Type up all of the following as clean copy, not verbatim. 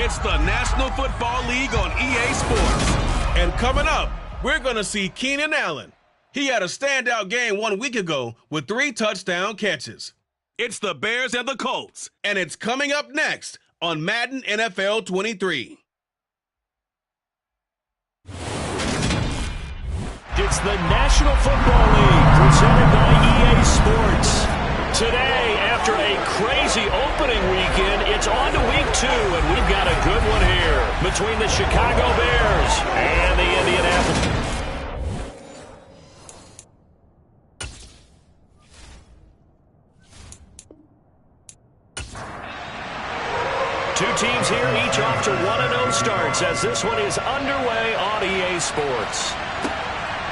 It's the National Football League on EA Sports. And coming up, we're going to see Keenan Allen. He had a standout game 1 week ago with 3 touchdown catches. It's the Bears and the Colts, and it's coming up next on Madden NFL 23. It's the National Football League presented by EA Sports. Today, after a crazy opening weekend, it's on to week 2, and we've got a good one here between the Chicago Bears and the Indianapolis. Two teams here, each off to 1-0 starts as this one is underway on EA Sports.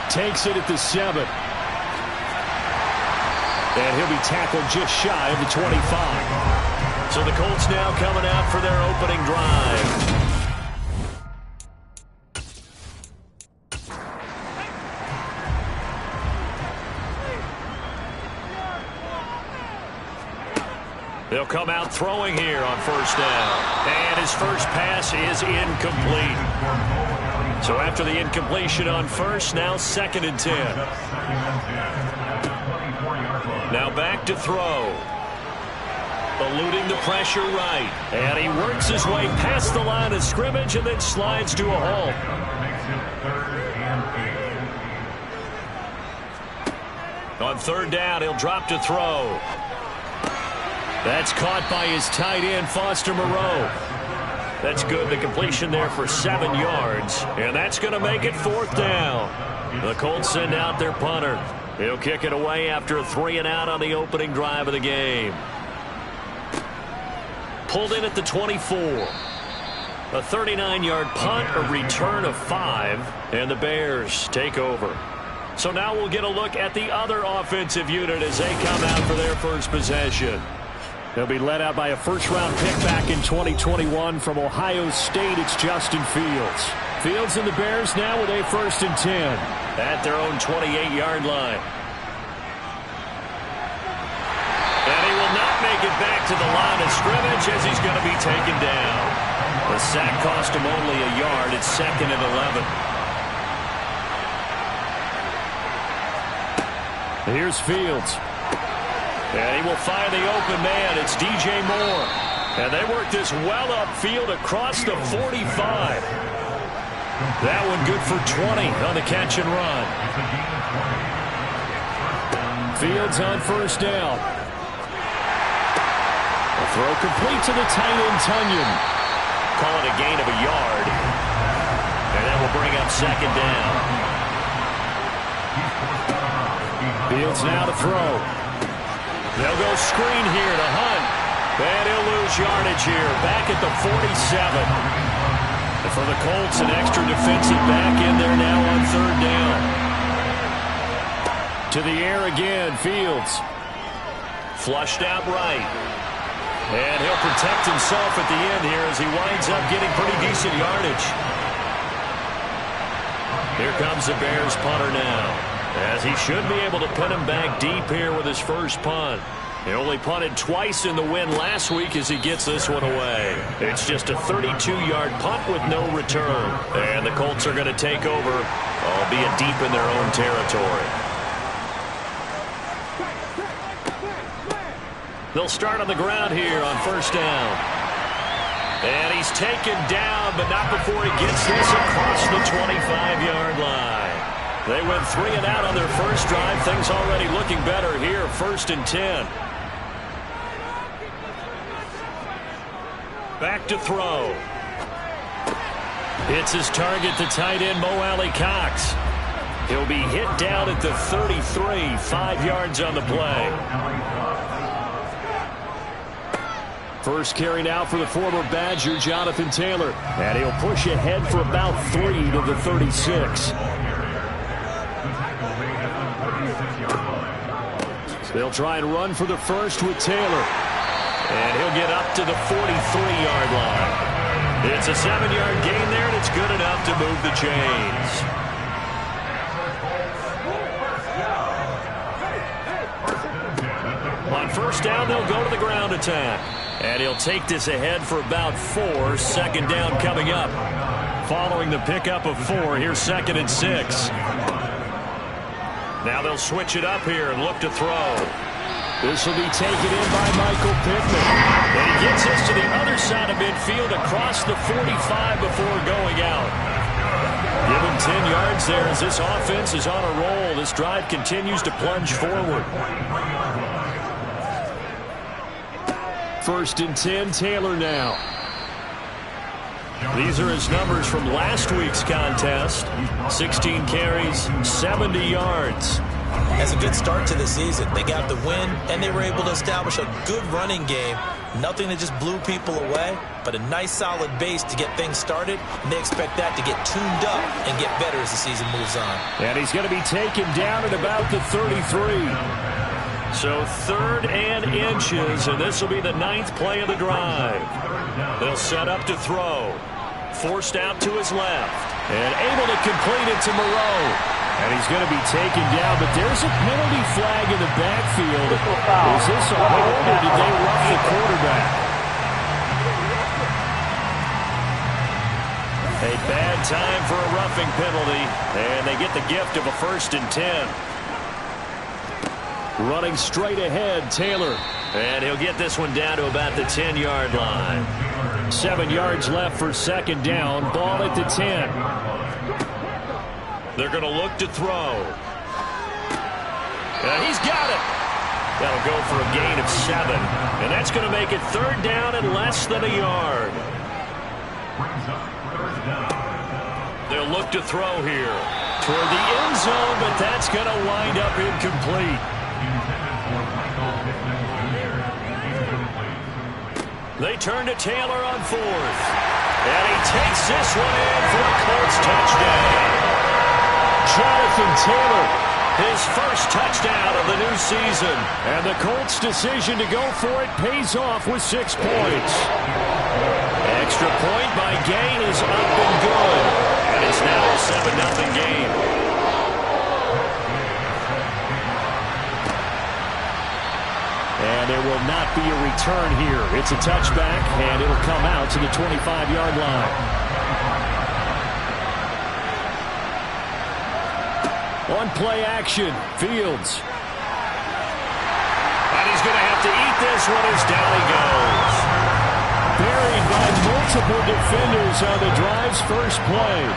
Takes it at the 7. And he'll be tackled just shy of the 25. So the Colts now coming out for their opening drive. They'll come out throwing here on first down. And his first pass is incomplete. So after the incompletion on first, now 2nd and 10. Now back to throw. Eluding the pressure right. And he works his way past the line of scrimmage and then slides to a halt. On 3rd down, he'll drop to throw. That's caught by his tight end, Foster Moreau. That's good. The completion there for 7 yards. And that's going to make it 4th down. The Colts send out their punter. He'll kick it away after a 3-and-out on the opening drive of the game. Pulled in at the 24. A 39-yard punt, a return of 5, and the Bears take over. So now we'll get a look at the other offensive unit as they come out for their first possession. They'll be led out by a first-round pick back in 2021 from Ohio State. It's Justin Fields. Fields and the Bears now with a 1st and 10 at their own 28-yard line. And he will not make it back to the line of scrimmage as he's going to be taken down. The sack cost him only a yard. It's 2nd and 11. Here's Fields. And he will find the open man. It's DJ Moore. And they work this well upfield across the 45. That one good for 20 on the catch and run. Fields on first down. A throw complete to the tight end, Tunyon. Call it a gain of a yard. And that will bring up 2nd down. Fields now to throw. They'll go screen here to Hunt. And he'll lose yardage here. Back at the 47. And for the Colts, an extra defensive back in there now on 3rd down. To the air again, Fields. Flushed out right. And he'll protect himself at the end here as he winds up getting pretty decent yardage. Here comes the Bears punter now, as he should be able to pin him back deep here with his first punt. He only punted twice in the win last week as he gets this one away. It's just a 32-yard punt with no return. And the Colts are going to take over, albeit deep in their own territory. They'll start on the ground here on first down. And he's taken down, but not before he gets this across the 25-yard line. They went 3-and-out on their first drive. Things already looking better here, 1st and 10. Back to throw. Hits his target, the tight end, Mo Alley-Cox. He'll be hit down at the 33, 5 yards on the play. First carry now for the former Badger, Jonathan Taylor. And he'll push ahead for about 3 to the 36. They'll try and run for the first with Taylor. And he'll get up to the 43-yard line. It's a 7-yard gain there, and it's good enough to move the chains. On first down, they'll go to the ground attack. And he'll take this ahead for about 4. Second down coming up. Following the pickup of 4, here's 2nd and 6. Now they'll switch it up here and look to throw. This will be taken in by Michael Pittman. And he gets this to the other side of midfield across the 45 before going out. Give him 10 yards there as this offense is on a roll. This drive continues to plunge forward. 1st and 10, Taylor now. These are his numbers from last week's contest. 16 carries, 70 yards. That's a good start to the season. They got the win, and they were able to establish a good running game. Nothing that just blew people away, but a nice solid base to get things started, and they expect that to get tuned up and get better as the season moves on. And he's going to be taken down at about the 33. So 3rd and inches, and this will be the 9th play of the drive. They'll set up to throw. Forced out to his left. And able to complete it to Moreau. And he's going to be taken down, but there's a penalty flag in the backfield. Is this a hold, or did they rough the quarterback? A bad time for a roughing penalty, and they get the gift of a 1st and 10. Running straight ahead, Taylor. And he'll get this one down to about the 10-yard line. 7 yards left for 2nd down. Ball at the 10. They're going to look to throw. And he's got it. That'll go for a gain of 7. And that's going to make it 3rd down and less than a yard. They'll look to throw here. Toward the end zone, but that's going to wind up incomplete. They turn to Taylor on 4th. And he takes this one in for a Colts touchdown. Jonathan Taylor, his first touchdown of the new season. And the Colts' decision to go for it pays off with 6 points. Extra point by Gay is up and good. And it's now a 7-0 game. And there will not be a return here. It's a touchback, and it'll come out to the 25-yard line. On play action, Fields. And he's going to have to eat this one as down he goes. Buried by multiple defenders on the drive's first play.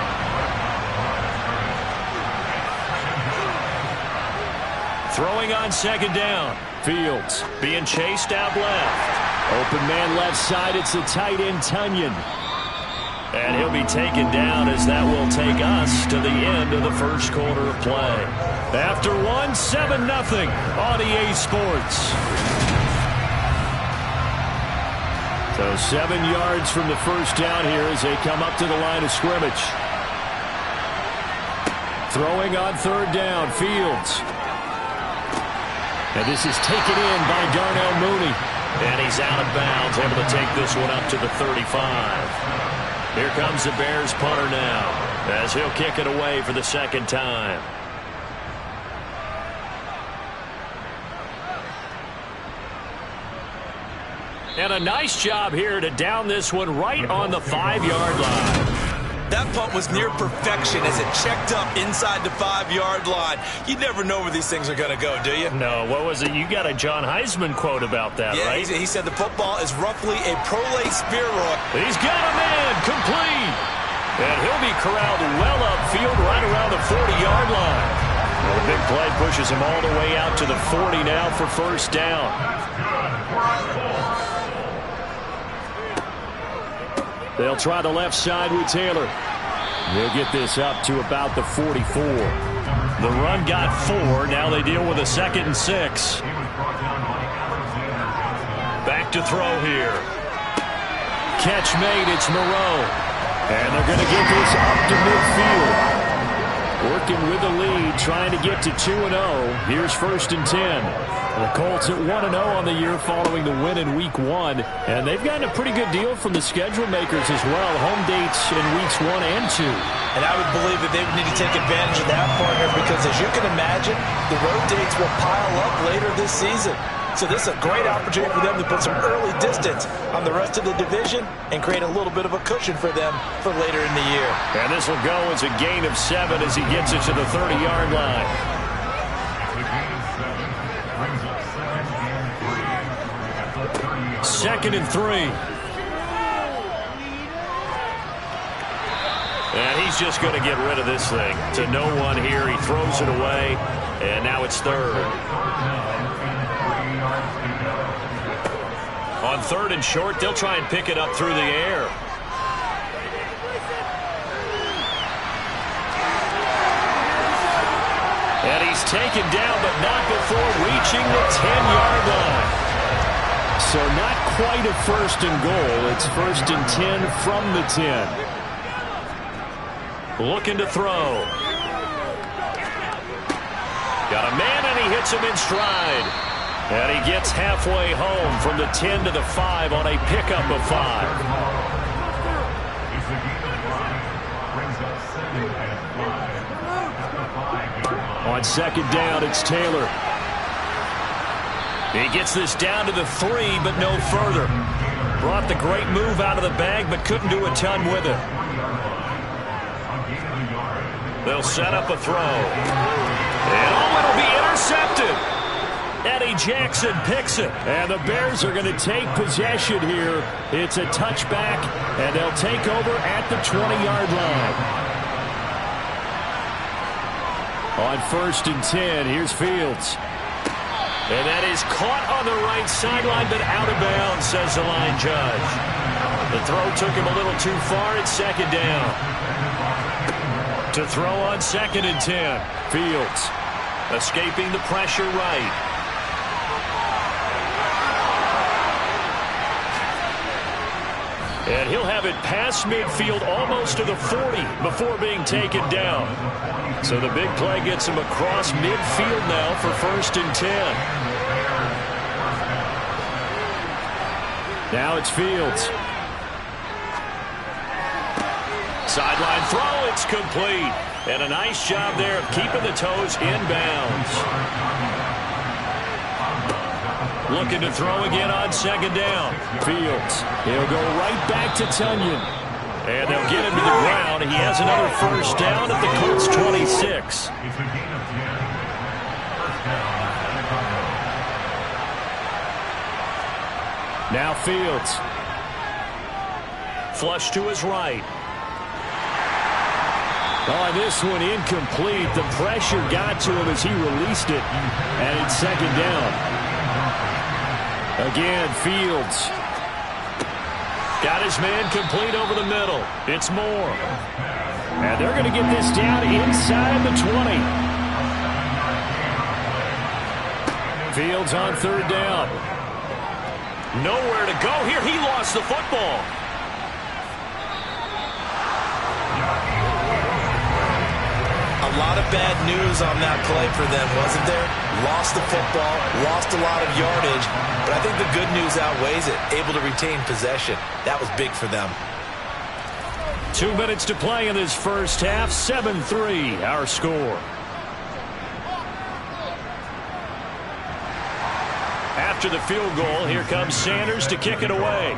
Throwing on 2nd down. Fields being chased out left. Open man left side. It's the tight end, Tunyon. And he'll be taken down as that will take us to the end of the first quarter of play. After 7-0 on EA Sports. So 7 yards from the first down here as they come up to the line of scrimmage. Throwing on 3rd down, Fields. And this is taken in by Darnell Mooney. And he's out of bounds, able to take this one up to the 35. Here comes the Bears punter now, as he'll kick it away for the 2nd time. And a nice job here to down this one right on the 5-yard line. That punt was near perfection as it checked up inside the 5-yard line. You never know where these things are going to go, do you? No, what was it? You got a John Heisman quote about that, right? Yeah, he said the football is roughly a pro-lay spheroid. He's got a man, complete. And he'll be corralled well upfield right around the 40-yard line. Well, the big play pushes him all the way out to the 40 now for 1st down. They'll try the left side with Taylor. They'll get this up to about the 44. The run got 4. Now they deal with a 2nd and 6. Back to throw here. Catch made. It's Moreau. And they're going to get this up to midfield. Working with the lead, trying to get to 2-0. Here's 1st and 10. The Colts at 1-0 on the year following the win in Week 1. And they've gotten a pretty good deal from the schedule makers as well. Home dates in Weeks 1 and 2. And I would believe that they would need to take advantage of that, partner, because as you can imagine, the road dates will pile up later this season. So this is a great opportunity for them to put some early distance on the rest of the division and create a little bit of a cushion for them for later in the year. And this will go as a gain of 7 as he gets it to the 30-yard line. Second and 3. And he's just going to get rid of this thing. To no one here. He throws it away. And now it's third. On third and short, they'll try and pick it up through the air. And he's taken down, but not before reaching the 10-yard line. So not quite a first and goal. It's first and 10 from the 10. Looking to throw. Got a man, and he hits him in stride. And he gets halfway home from the 10 to the 5 on a pickup of 5. On second down, it's Taylor. He gets this down to the 3, but no further. Brought the great move out of the bag, but couldn't do a ton with it. They'll set up a throw. And it'll be intercepted. Eddie Jackson picks it. And the Bears are going to take possession here. It's a touchback, and they'll take over at the 20-yard line. On first and 10, here's Fields. And that is caught on the right sideline, but out of bounds, says the line judge. The throw took him a little too far. It's second down. To throw on second and 10. Fields escaping the pressure right. And he'll have it past midfield almost to the 40 before being taken down. So the big play gets him across midfield now for first and 10. Now it's Fields. Sideline throw, it's complete. And a nice job there of keeping the toes inbounds. Looking to throw again on second down. Fields. He'll go right back to Tunyon. And they'll get him to the ground. He has another first down at the Colts 26. Now Fields. Flush to his right. Oh, this one incomplete. The pressure got to him as he released it. And it's second down. Again, Fields. Got his man complete over the middle. It's Moore. And they're going to get this down inside the 20. Fields on third down. Nowhere to go here. He lost the football. A lot of bad news on that play for them, wasn't there? Lost the football, lost a lot of yardage, but I think the good news outweighs it. Able to retain possession. That was big for them. 2 minutes to play in this first half. 7-3, our score. After the field goal, here comes Sanders to kick it away.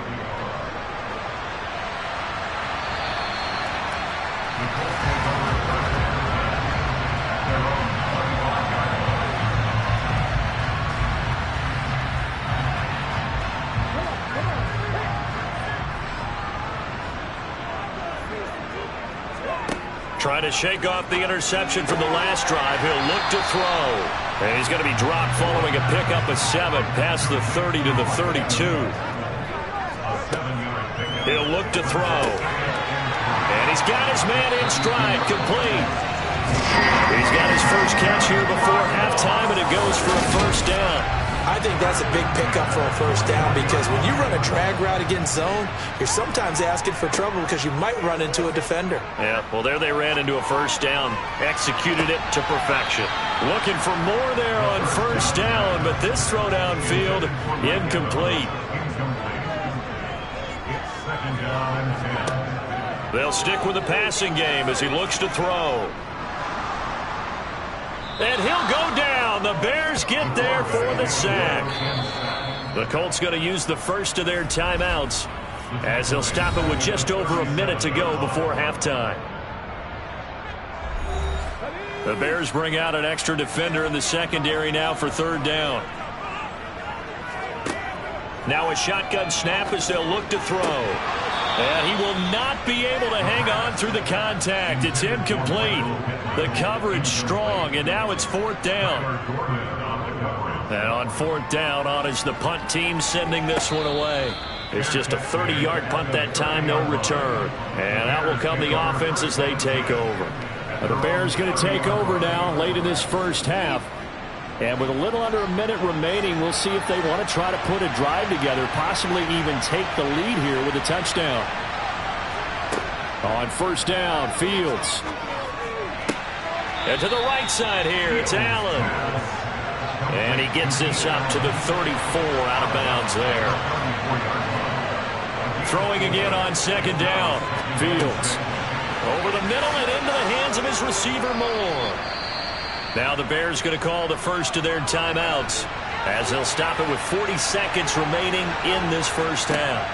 Trying to shake off the interception from the last drive. He'll look to throw. And he's going to be dropped following a pickup of 7 past the 30 to the 32. He'll look to throw. And he's got his man in stride, complete. He's got his first catch here before halftime, and it goes for a first down. I think that's a big pickup for a first down because when you run a drag route against zone, you're sometimes asking for trouble because you might run into a defender. Yeah, well, there they ran into a first down. Executed it to perfection. Looking for more there on first down, but this throw downfield, incomplete. They'll stick with the passing game as he looks to throw. And he'll go down. The Bears get there for the sack. The Colts going to use the first of their timeouts as they'll stop it with just over a minute to go before halftime. The Bears bring out an extra defender in the secondary now for third down. Now a shotgun snap as they'll look to throw. And he will not be able to hang on through the contact. It's incomplete. The coverage strong, and now it's fourth down. And on fourth down, on is the punt team sending this one away. It's just a 30-yard punt that time, no return. And out will come the offense as they take over. The Bears going to take over now late in this first half. And with a little under a minute remaining, we'll see if they want to try to put a drive together, possibly even take the lead here with a touchdown. On first down, Fields. And to the right side here, it's Allen. And he gets this up to the 34, out of bounds there. Throwing again on second down, Fields. Over the middle and into the hands of his receiver, Moore. Now the Bears going to call the first of their timeouts as they'll stop it with 40 seconds remaining in this first half.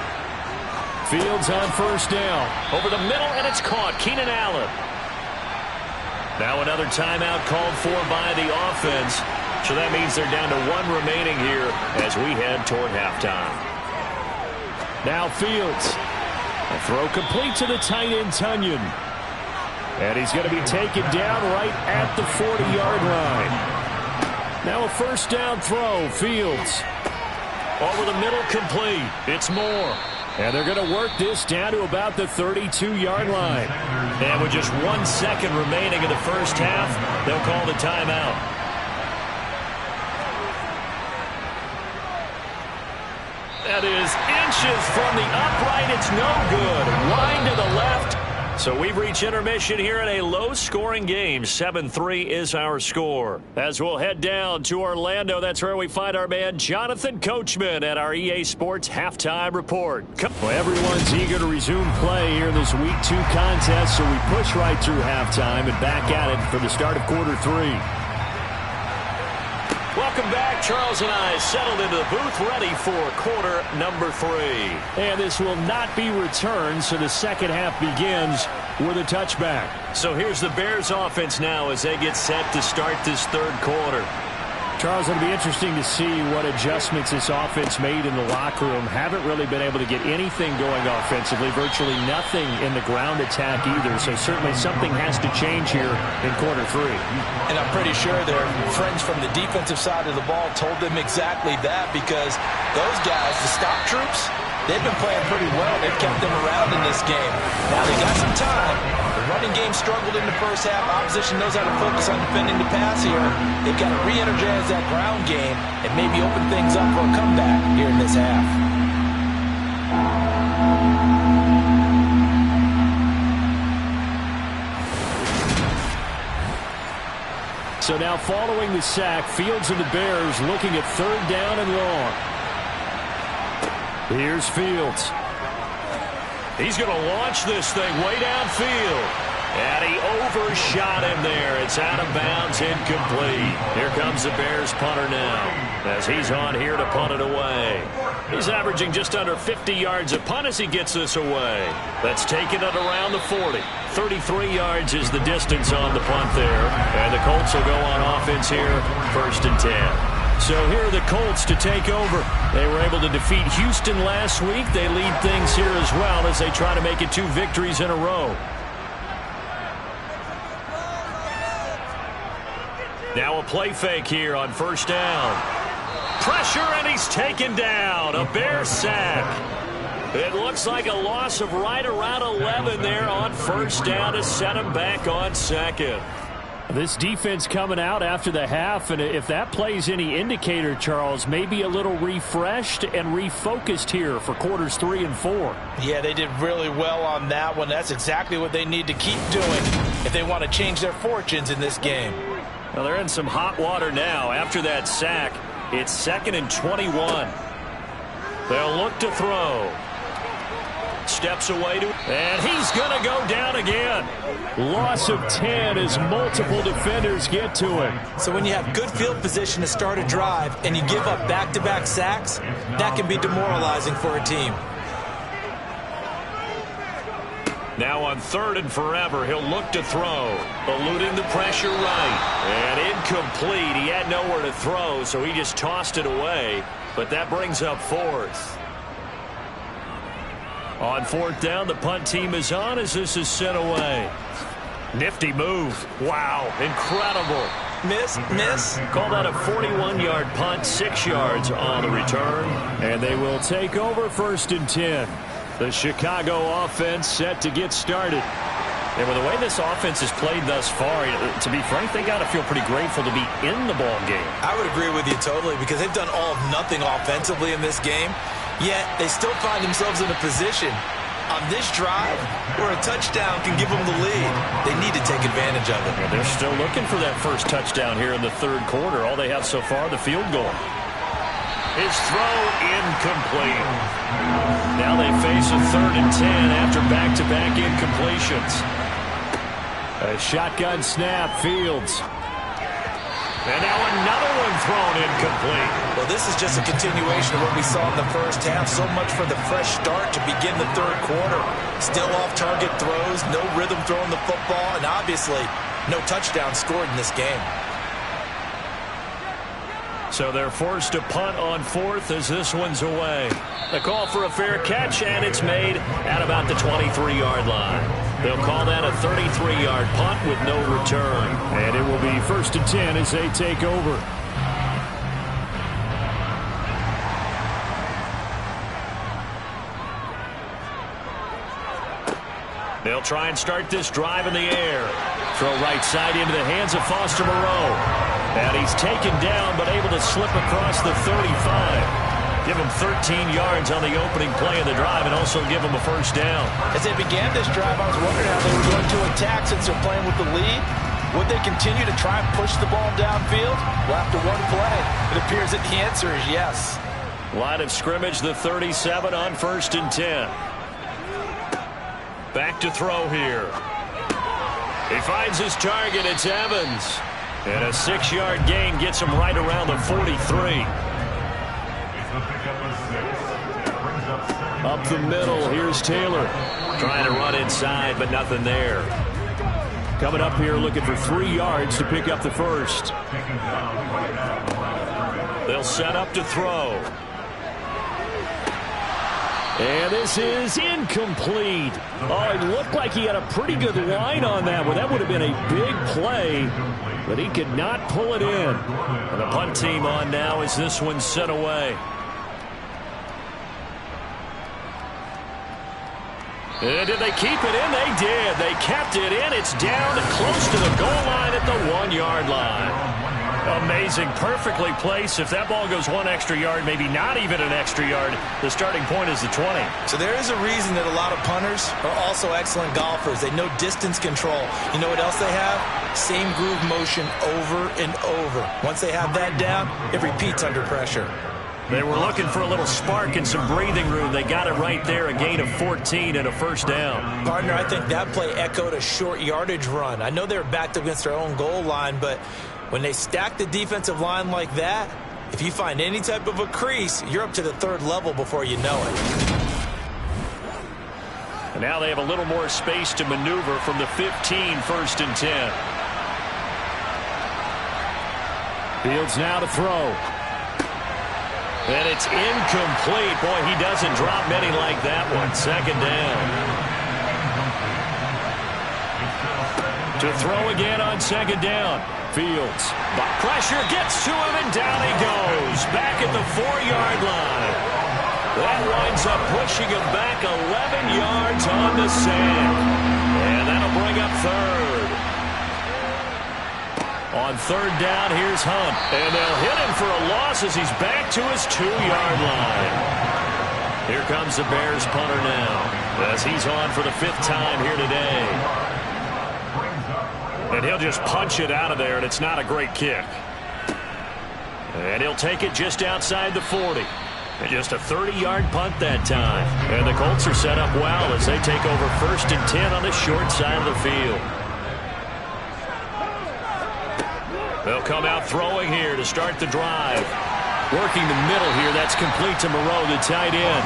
Fields on first down. Over the middle, and it's caught. Keenan Allen. Now another timeout called for by the offense. So that means they're down to one remaining here as we head toward halftime. Now Fields. A throw complete to the tight end, Tunyon. And he's going to be taken down right at the 40-yard line. Now a first down throw, Fields. Over the middle, complete. It's Moore. And they're going to work this down to about the 32-yard line. And with just 1 second remaining in the first half, they'll call the timeout. That is inches from the upright. It's no good. Line to the left. So we've reached intermission here in a low-scoring game. 7-3 is our score. As we'll head down to Orlando, that's where we find our man Jonathan Coachman at our EA Sports Halftime Report. Well, everyone's eager to resume play here in this Week 2 contest, so we push right through halftime and back at it for the start of quarter 3. Welcome back. Charles and I settled into the booth ready for quarter number 3. And this will not be returned, so the second half begins with a touchback. So here's the Bears offense now as they get set to start this third quarter. Charles, it'll be interesting to see what adjustments this offense made in the locker room. Haven't really been able to get anything going offensively, virtually nothing in the ground attack either. So certainly something has to change here in quarter 3. And I'm pretty sure their friends from the defensive side of the ball told them exactly that, because those guys, the stop troops, they've been playing pretty well. They've kept them around in this game. Now they got some time. The running game struggled in the first half. Opposition knows how to focus on defending the pass here. They've got to re-energize that ground game and maybe open things up for a comeback here in this half. So now following the sack, Fields and the Bears looking at third down and long. Here's Fields. He's going to launch this thing way downfield. And he overshot him there. It's out of bounds, incomplete. Here comes the Bears punter now as he's on here to punt it away. He's averaging just under 50 yards a punt as he gets this away. That's taking it around the 40. 33 yards is the distance on the punt there. And the Colts will go on offense here, 1st and 10. So here are the Colts to take over. They were able to defeat Houston last week. They lead things here as well as they try to make it 2 victories in a row. Now a play fake here on first down. Pressure, and he's taken down. A Bear sack. It looks like a loss of right around 11 there on first down to set him back on second. This defense coming out after the half, and if that plays any indicator, Charles, maybe a little refreshed and refocused here for quarters 3 and 4. Yeah, they did really well on that one. That's exactly what they need to keep doing if they want to change their fortunes in this game. Well, they're in some hot water now after that sack. It's 2nd and 21. They'll look to throw. Steps away to, and he's going to go down again. Loss of 10 as multiple defenders get to him. So when you have good field position to start a drive and you give up back-to-back sacks, that can be demoralizing for a team. Now on 3rd and forever, he'll look to throw. Eluding the pressure right. And incomplete. He had nowhere to throw, so he just tossed it away. But that brings up 4th. On 4th down, the punt team is on as this is sent away. Nifty move. Wow, incredible. Miss. Call that a 41-yard punt, 6 yards on the return. And they will take over 1st and 10. The Chicago offense set to get started. And with the way this offense has played thus far, to be frank, they got to feel pretty grateful to be in the ball game. I would agree with you totally because they've done all of nothing offensively in this game, yet they still find themselves in a position on this drive where a touchdown can give them the lead. They need to take advantage of it. And they're still looking for that first touchdown here in the 3rd quarter. All they have so far, the field goal. His throw incomplete. Now they face a 3rd and 10 after back-to-back incompletions. A shotgun snap, Fields. And now another one thrown incomplete. Well, this is just a continuation of what we saw in the first half. So much for the fresh start to begin the 3rd quarter. Still off-target throws, no rhythm throwing the football, and obviously no touchdown scored in this game. So they're forced to punt on 4th as this one's away. The call for a fair catch, and it's made at about the 23-yard line. They'll call that a 33-yard punt with no return. And it will be 1st and 10 as they take over. They'll try and start this drive in the air. Throw right side into the hands of Foster Moreau. And he's taken down but able to slip across the 35. Give him 13 yards on the opening play of the drive and also give him a first down. As they began this drive, I was wondering how they were going to attack since they're playing with the lead. Would they continue to try and push the ball downfield? Well, after one play, it appears that the answer is yes. Line of scrimmage, the 37 on 1st and 10. Back to throw here. He finds his target. It's Evans. And a 6-yard gain gets him right around the 43. Up the middle, here's Taylor. Trying to run inside, but nothing there. Coming up here looking for 3 yards to pick up the first. They'll set up to throw. And this is incomplete. Oh, it looked like he had a pretty good line on that one. That would have been a big play, but he could not pull it in. And the punt team on now as this one's set away. And did they keep it in? They did. They kept it in. It's down close to the goal line at the 1-yard line. Amazing. Perfectly placed. If that ball goes 1 extra yard, maybe not even an extra yard, the starting point is the 20. So there is a reason that a lot of punters are also excellent golfers. They know distance control. You know what else they have? Same groove motion over and over. Once they have that down, it repeats under pressure. They were looking for a little spark and some breathing room. They got it right there, a gain of 14 and a first down. Partner, I think that play echoed a short yardage run. I know they were backed up against their own goal line, but when they stack the defensive line like that, if you find any type of a crease, you're up to the 3rd level before you know it. And now they have a little more space to maneuver from the 15, 1st and 10. Fields now to throw. And it's incomplete. Boy, he doesn't drop many like that one. 2nd down. To throw again on 2nd down. Fields. Pressure gets to him, and down he goes. Back at the 4-yard line. That winds up pushing him back 11 yards on the sack. And that'll bring up 3rd. On 3rd down, here's Hunt. And they'll hit him for a loss as he's back to his 2-yard line. Here comes the Bears punter now, as he's on for the 5th time here today. And he'll just punch it out of there, and it's not a great kick. And he'll take it just outside the 40. And just a 30-yard punt that time. And the Colts are set up well as they take over 1st and 10 on the short side of the field. They'll come out throwing here to start the drive. Working the middle here. That's complete to Moreau, the tight end.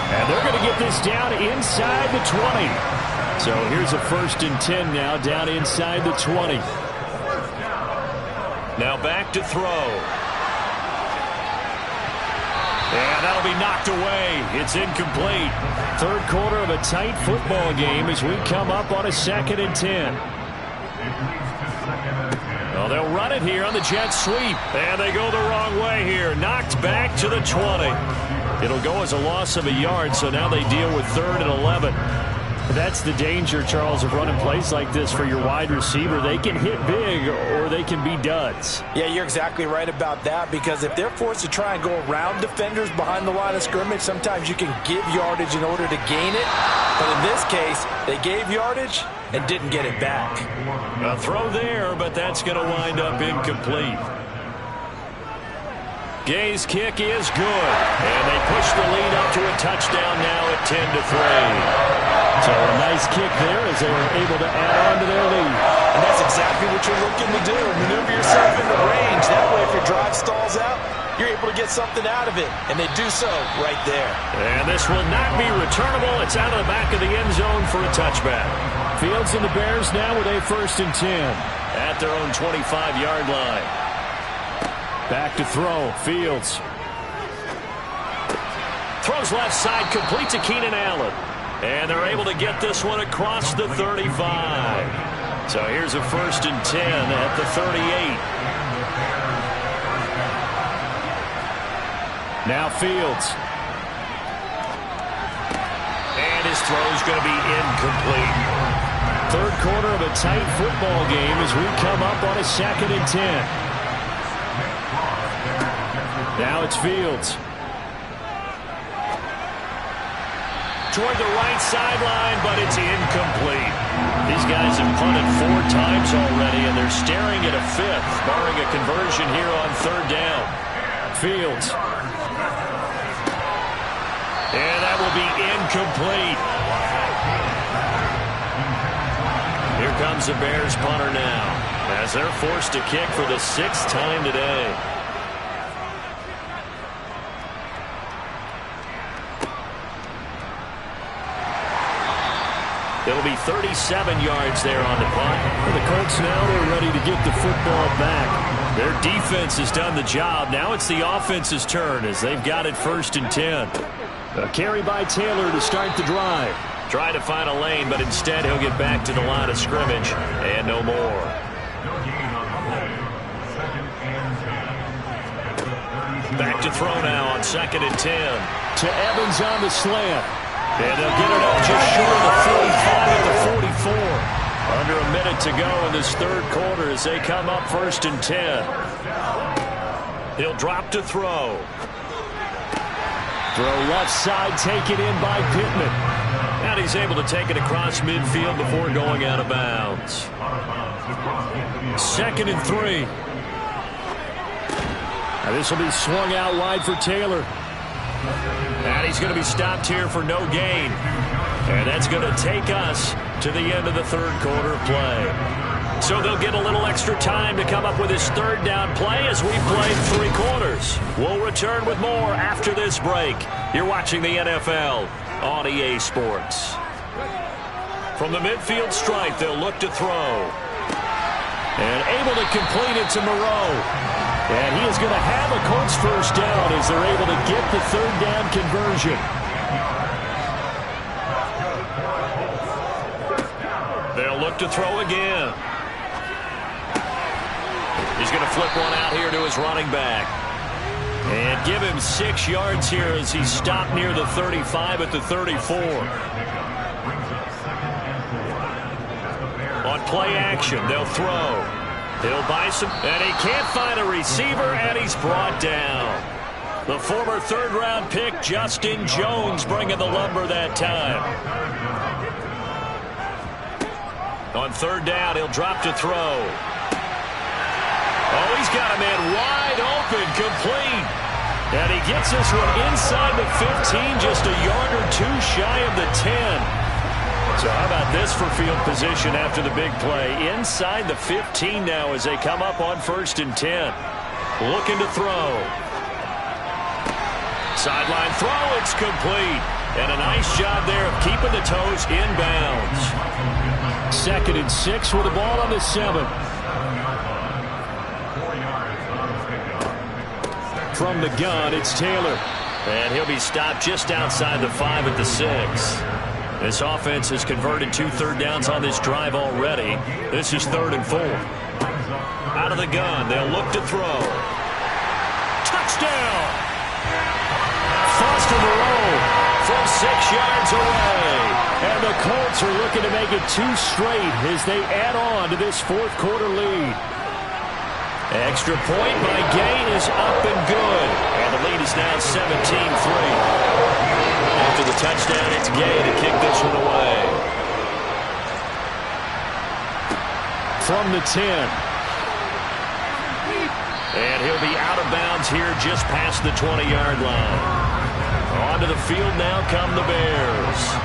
And they're going to get this down inside the 20. So here's a 1st and 10 now, down inside the 20. Now back to throw. And that'll be knocked away. It's incomplete. Third quarter of a tight football game as we come up on a 2nd and 10. Well, they'll run it here on the jet sweep. And they go the wrong way here. Knocked back to the 20. It'll go as a loss of a yard, so now they deal with 3rd and 11. That's the danger, Charles, of running plays like this for your wide receiver. They can hit big or they can be duds. Yeah, you're exactly right about that, because if they're forced to try and go around defenders behind the line of scrimmage, sometimes you can give yardage in order to gain it. But in this case, they gave yardage and didn't get it back. A throw there, but that's going to wind up incomplete. Gay's kick is good, and they push the lead up to a touchdown now at 10-3. So a nice kick there as they were able to add on to their lead. And that's exactly what you're looking to do. Maneuver yourself into range. That way, if your drive stalls out, you're able to get something out of it. And they do so right there. And this will not be returnable. It's out of the back of the end zone for a touchback. Fields and the Bears now with a 1st and 10. At their own 25-yard line. Back to throw. Fields. Throws left side, complete to Keenan Allen. And they're able to get this one across the 35. So here's a 1st and 10 at the 38. Now Fields. And his throw's going to be incomplete. Third quarter of a tight football game as we come up on a 2nd and 10. Now it's Fields. Toward the right sideline, but it's incomplete. These guys have punted 4 times already, and they're staring at a 5th, barring a conversion here on 3rd down. Fields. And that will be incomplete. Here comes the Bears punter now, as they're forced to kick for the 6th time today. It'll be 37 yards there on the punt. For the Colts now, they're ready to get the football back. Their defense has done the job. Now it's the offense's turn as they've got it 1st and 10. A carry by Taylor to start the drive. Trying to find a lane, but instead he'll get back to the line of scrimmage and no more. Back to throw now on 2nd and 10. To Evans on the slant. And they'll get it up just short of the 45 at the 44. Under a minute to go in this 3rd quarter as they come up 1st and 10. He'll drop to throw. Throw left side, taken in by Pittman. And he's able to take it across midfield before going out of bounds. 2nd and 3. Now this will be swung out wide for Taylor. And he's going to be stopped here for no gain. And that's going to take us to the end of the 3rd quarter of play. So they'll get a little extra time to come up with his 3rd down play as we play 3 quarters. We'll return with more after this break. You're watching the NFL on EA Sports. From the midfield stripe, they'll look to throw. And able to complete it to Moreau. And he is going to have a Colts 1st down as they're able to get the 3rd down conversion. They'll look to throw again. He's going to flip one out here to his running back. And give him 6 yards here as he's stopped near the 35 at the 34. On play action, they'll throw. He'll buy some, and he can't find a receiver, and he's brought down. The former 3rd-round pick, Justin Jones, bringing the lumber that time. On 3rd down, he'll drop to throw. Oh, he's got a man wide open, complete. And he gets this one inside the 15, just a yard or two shy of the 10. So how about this for field position after the big play? Inside the 15 now as they come up on 1st and 10. Looking to throw. Sideline throw, it's complete. And a nice job there of keeping the toes inbounds. 2nd and 6 with the ball on the 7. From the gun, it's Taylor. And he'll be stopped just outside the 5 at the 6. This offense has converted 2 third downs on this drive already. This is 3rd and 4. Out of the gun, they'll look to throw. Touchdown! Foster Moreau from 6 yards away. And the Colts are looking to make it 2 straight as they add on to this 4th quarter lead. Extra point by Gay is up and good. And the lead is now 17-3. After the touchdown, it's Gay to kick this one away. From the 10. And he'll be out of bounds here just past the 20-yard line. Onto the field now come the Bears.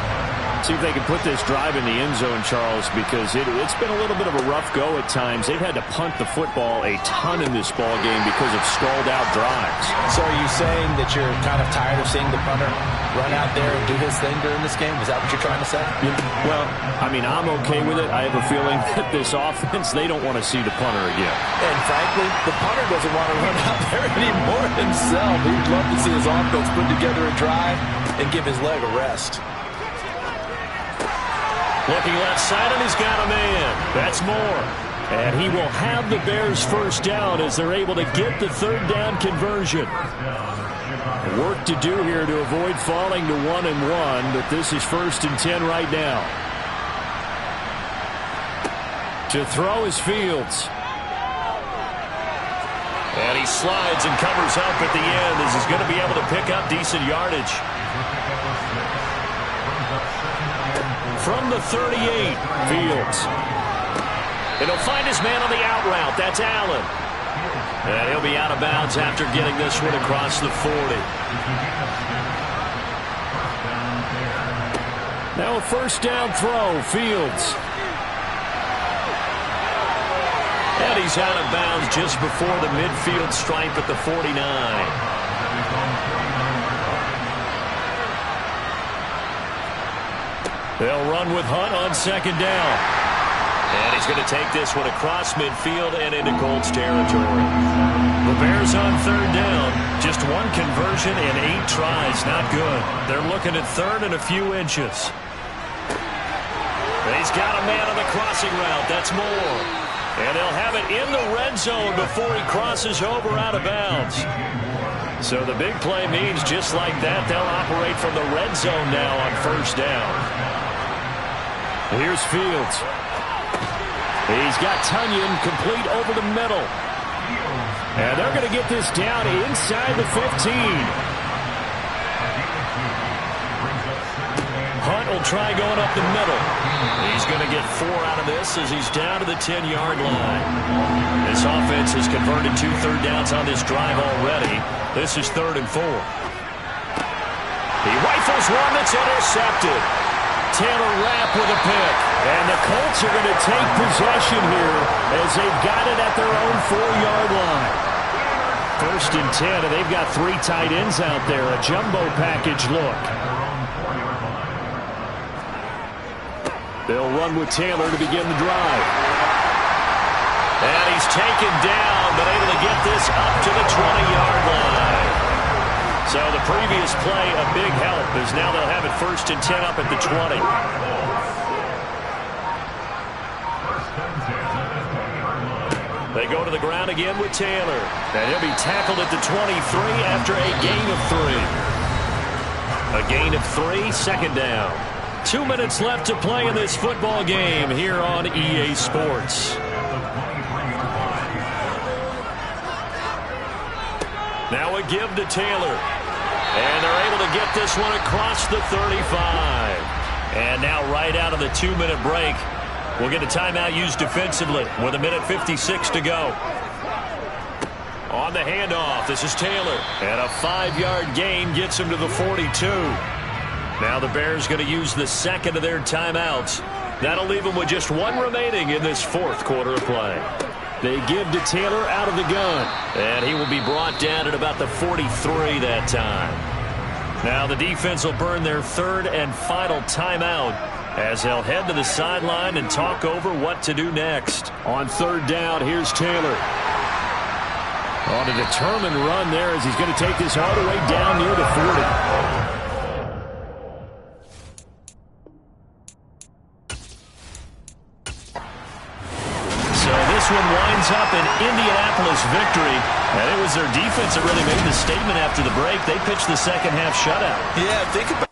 See if they can put this drive in the end zone, Charles, because it's been a little bit of a rough go at times. They've had to punt the football a ton in this ball game because of stalled-out drives. So are you saying that you're kind of tired of seeing the punter run out there and do his thing during this game? Is that what you're trying to say? Yeah, well, I mean, I'm okay with it. I have a feeling that this offense, they don't want to see the punter again. And frankly, the punter doesn't want to run out there anymore himself. He'd love to see his offense put together a drive and give his leg a rest. Looking left side, and he's got a man. That's Moore. And he will have the Bears first down as they're able to get the 3rd down conversion. Work to do here to avoid falling to 1-1, but this is 1st and 10 right now. To throw is Fields. And he slides and covers up at the end as he's going to be able to pick up decent yardage. From the 38, Fields. And he'll find his man on the out route. That's Allen. And he'll be out of bounds after getting this one across the 40. Now a 1st down throw, Fields. And he's out of bounds just before the midfield stripe at the 49. They'll run with Hunt on 2nd down. And he's going to take this one across midfield and into Colts territory. The Bears on 3rd down. Just 1 conversion in 8 tries. Not good. They're looking at 3rd and a few inches. He's got a man on the crossing route. That's Moore. And they'll have it in the red zone before he crosses over out of bounds. So the big play means just like that, they'll operate from the red zone now on 1st down. Here's Fields. He's got Tunyon complete over the middle. And they're going to get this down inside the 15. Hunt will try going up the middle. He's going to get 4 out of this as he's down to the 10-yard line. This offense has converted 2 third downs on this drive already. This is 3rd and 4. He rifles one that's intercepted. Taylor Rapp with a pick. And the Colts are going to take possession here as they've got it at their own 4-yard line. 1st and 10, and they've got 3 tight ends out there. A jumbo package look. They'll run with Taylor to begin the drive. And he's taken down, but able to get this up to the 20-yard line. So the previous play, a big help, as now they'll have it 1st and 10 up at the 20. They go to the ground again with Taylor. And he'll be tackled at the 23 after a gain of 3. A gain of 3, 2nd down. 2 minutes left to play in this football game here on EA Sports. Now a give to Taylor. And they're able to get this one across the 35. And now right out of the 2-minute break, we'll get a timeout used defensively with 1:56 to go. On the handoff, this is Taylor. And a 5-yard gain gets him to the 42. Now the Bears going to use the second of their timeouts. That'll leave them with just one remaining in this fourth quarter of play. They give to Taylor out of the gun. And he will be brought down at about the 43 that time. Now the defense will burn their third and final timeout as they'll head to the sideline and talk over what to do next. On third down, here's Taylor. On a determined run there as he's going to take this all the way down near the 40. This one winds up an Indianapolis victory, and it was their defense that really made the statement after the break. They pitched the second half shutout. Yeah, think about